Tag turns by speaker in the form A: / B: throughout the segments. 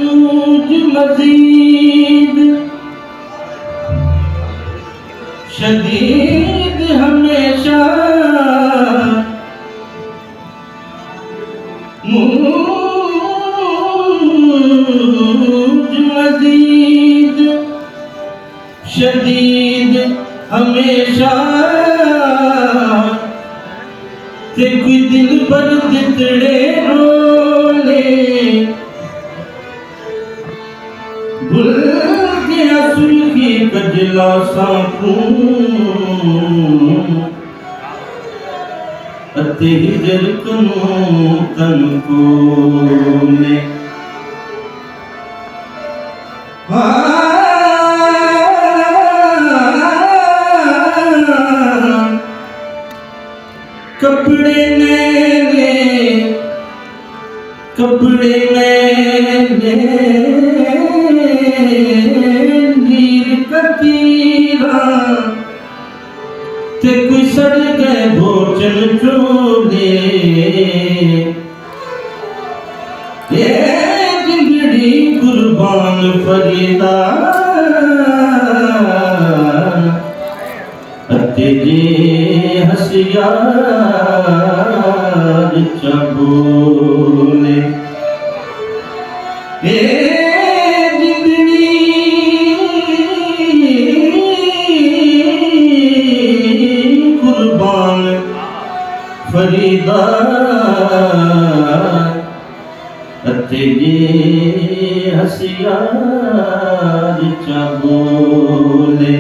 A: use मजीद शदीद हमेशा मूज मजीद शदीद हमेशा ते कोई दिल पर तितड़े रोले भूल गया सुर्खी कजला सांकू अते हिजर कनो तन को ने कपड़े मैंने नीर कतीरा ते कोई सड़ गए भोजन चोले ये जिंदड़ी कुर्बान फरीदा तेरे हसियार चबोले ए जिंदड़ी कुर्बान फरीदा तेरे हसियार चबोले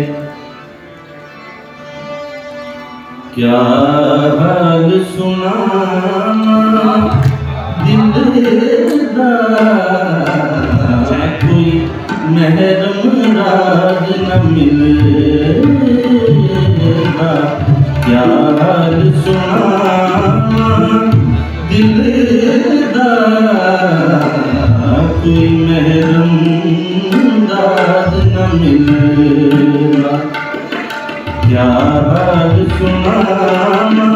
A: क्या हाल सुनाना दिलदार कोई महरम राज न मिलेगा क्या हाल सुनाना दिलदार कोई महरम राज न मिलेगा क्या हाल सुनाना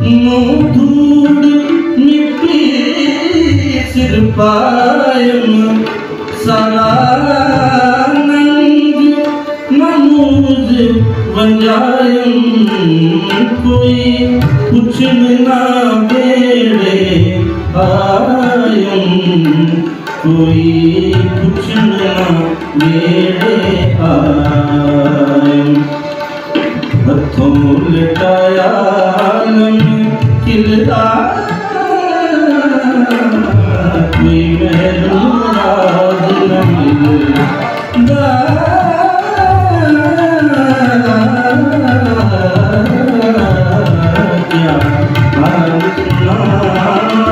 A: धूड़ मिट्टी सिर पायम सारा नंग मनूज वंजायम कोई कुछ ना बेड़े आयम कोई कुछ ना बेड़े आयम हथों लटाया किलदा कोई महराज न मिलदा क्या हाल सुनाना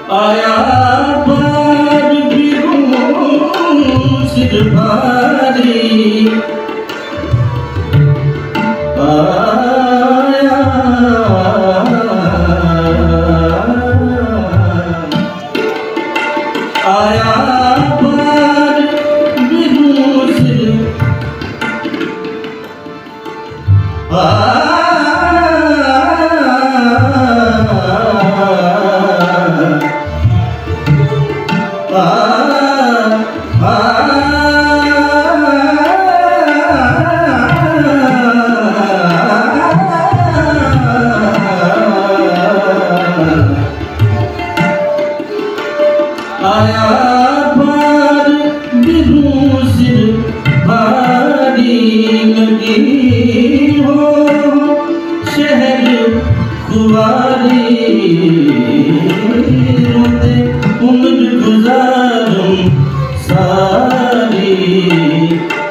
A: आया बार बिरू सिर भारी आया आया बार बिरू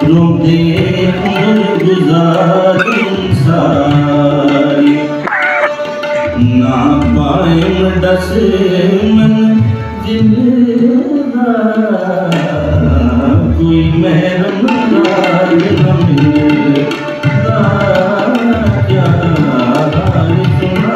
A: रोंदे उम्र गुजारिन सारी ना पाए दस मन जिंदा कोई महरम राज न मिलता क्या हाल सुना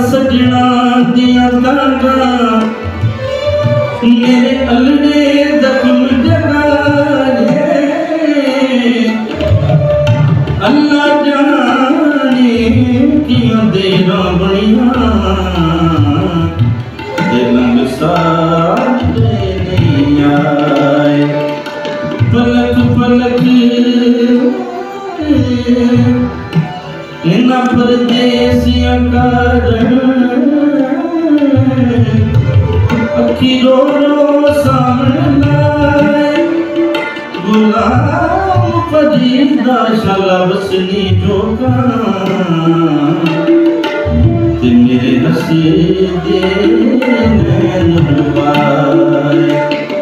A: सजना दिया तांगा मेरे अलड़े दखल जगाए अल्लाह जाने किया देरा बनिया दिलंग साथ नहीं आए पलक पलक ना परदेसिया कारण अखी रो रो सामने लाए गुलाम फरीदा शाला बसनी जोगा ते मेरे हसी दे नैन डुबाए